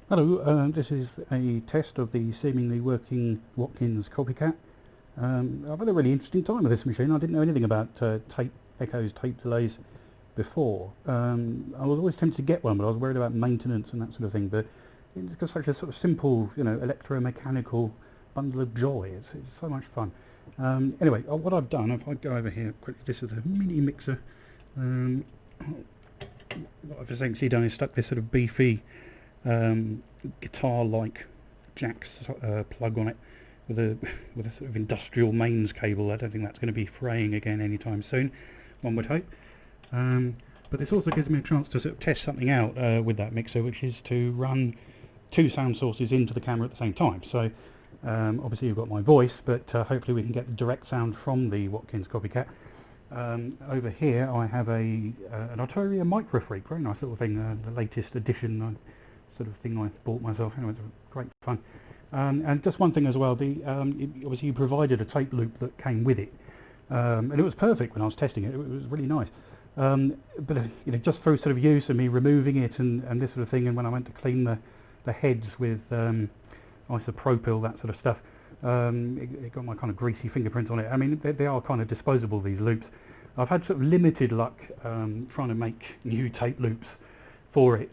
Hello, this is a test of the seemingly working Watkins Copicat. I've had a really interesting time with this machine. I didn't know anything about tape echoes, tape delays before. I was always tempted to get one, but I was worried about maintenance and that sort of thing. But it's just such a sort of simple, electromechanical bundle of joy. It's so much fun. Anyway, what I've done, if I go over here quickly, this is a mini mixer. What I've essentially done is stuck this sort of beefy guitar-like jacks plug on it with a sort of industrial mains cable. I don't think that's going to be fraying again anytime soon, one would hope. But this also gives me a chance to sort of test something out with that mixer, which is to run two sound sources into the camera at the same time. So obviously you've got my voice, but hopefully we can get the direct sound from the Watkins Copicat. Over here I have an Arturia Microfreak, very nice little thing, the latest edition sort of thing I bought myself. Anyway, it's great fun. And just one thing as well, obviously you provided a tape loop that came with it, and it was perfect when I was testing it. It was really nice. But just through sort of use and me removing it and this sort of thing, and when I went to clean the heads with isopropyl, that sort of stuff, it got my kind of greasy fingerprint on it. I mean, they are kind of disposable, these loops. I've had sort of limited luck trying to make new tape loops for it,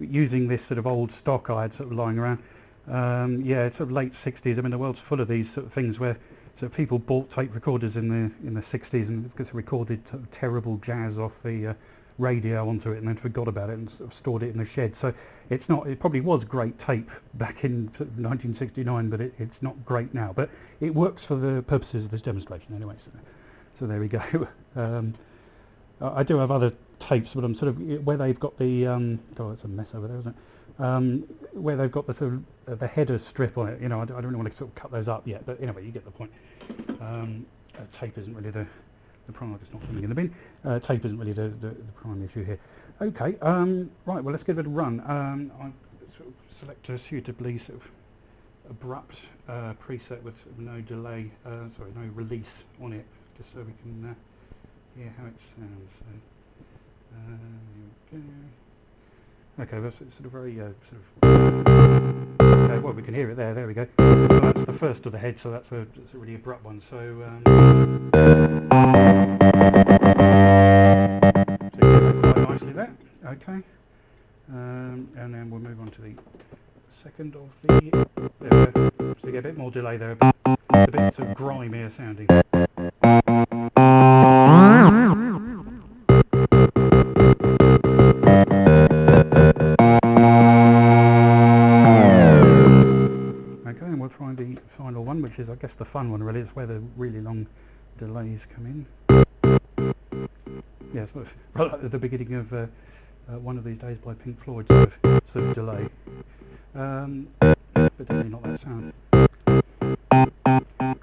using this sort of old stock I had sort of lying around. Yeah, it's sort of late 60s. I mean, the world's full of these sort of things where sort of people bought tape recorders in the 60s and just recorded sort of terrible jazz off the radio onto it and then forgot about it and sort of stored it in the shed. So it probably was great tape back in sort of 1969, but it's not great now. But it works for the purposes of this demonstration anyway. So there we go. I do have other tapes, but I'm sort of where they've got the oh, it's a mess over there, isn't it? Where they've got the sort of the header strip on it. I don't really want to sort of cut those up yet, but anyway, you get the point. Tape isn't really the prime. It's not coming in the bin. Tape isn't really the prime issue here. Okay, right. Well, let's give it a run. I sort of select a suitably sort of abrupt preset with sort of no delay, no release on it, just so we can hear how it sounds. So, here we go. Okay, that's sort of very okay, well, we can hear it there. There we go. So that's the first of the head. So that's a really abrupt one. So so you get that quite nicely there. Okay, and then we'll move on to the second of the. There we go. So you get a bit more delay there. It's a bit sort of grimier sounding. Try the final one, which is I guess the fun one really. It's where the really long delays come in. Yeah, sort of right at the beginning of One of These Days by Pink Floyd sort of delay. But definitely not that sound.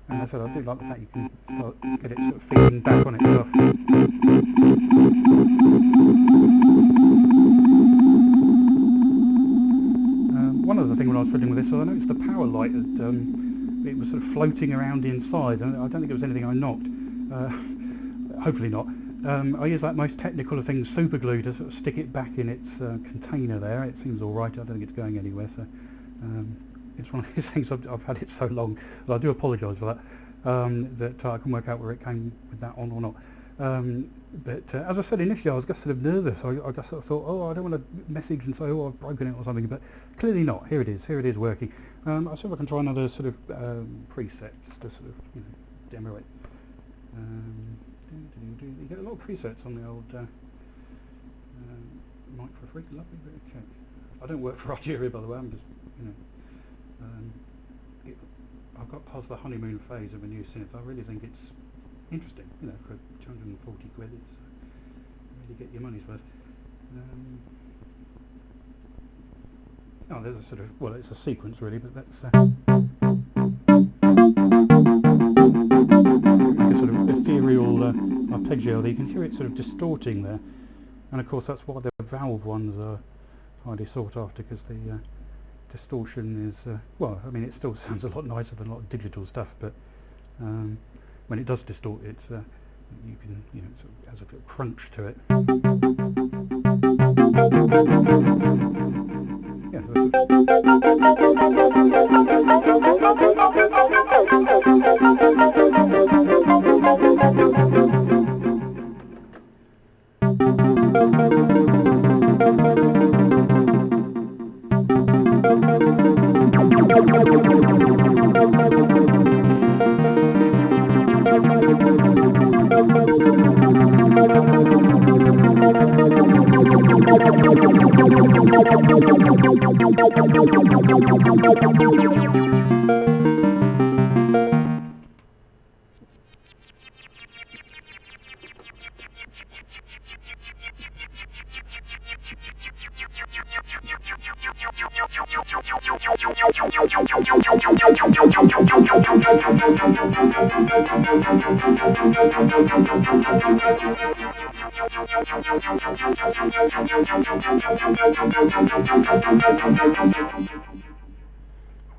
And as I said, I do like the fact you can get it sort of feeding back on itself. One other thing when I was fiddling with this, so I noticed the power light it was sort of floating around inside, and I don't think it was anything I knocked. Hopefully not. I use that most technical of things, super glue, to sort of stick it back in its container there. It seems all right. I don't think it's going anywhere. So it's one of these things. I've had it so long, but I do apologise for that. That I can work out where it came with that on or not. But as I said initially, I was just sort of nervous. I just sort of thought, oh, I don't want to message and say, oh, I've broken it or something. But clearly not. Here it is working. I'll see if I can try another sort of preset just to sort of demo it. You get a lot of presets on the old Microfreak. Lovely, okay. I don't work for Arturia, by the way. I'm just I've got past the honeymoon phase of a new synth. I really think it's interesting, for 240 quid, it's really get your money's worth. Oh, there's a sort of, well, it's a sequence really, but that's a sort of ethereal arpeggio there. You can hear it sort of distorting there, and of course that's why the valve ones are highly sought after, because the distortion is, well, I mean, it still sounds a lot nicer than a lot of digital stuff, but when it does distort, it's you can, it sort of has a little crunch to it. Yeah, so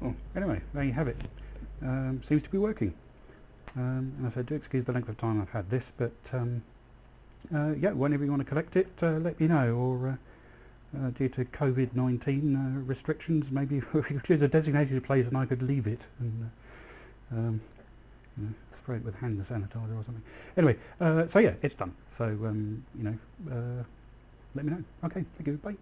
Oh, anyway, there you have it. Seems to be working. And I said, do excuse the length of time I've had this, but yeah, whenever you want to collect it, let me know. Or due to COVID-19 restrictions, maybe if you choose a designated place and I could leave it and you know, spray it with hand sanitizer or something. Anyway, so yeah, it's done. So you know, let me know. Okay, thank you. Bye.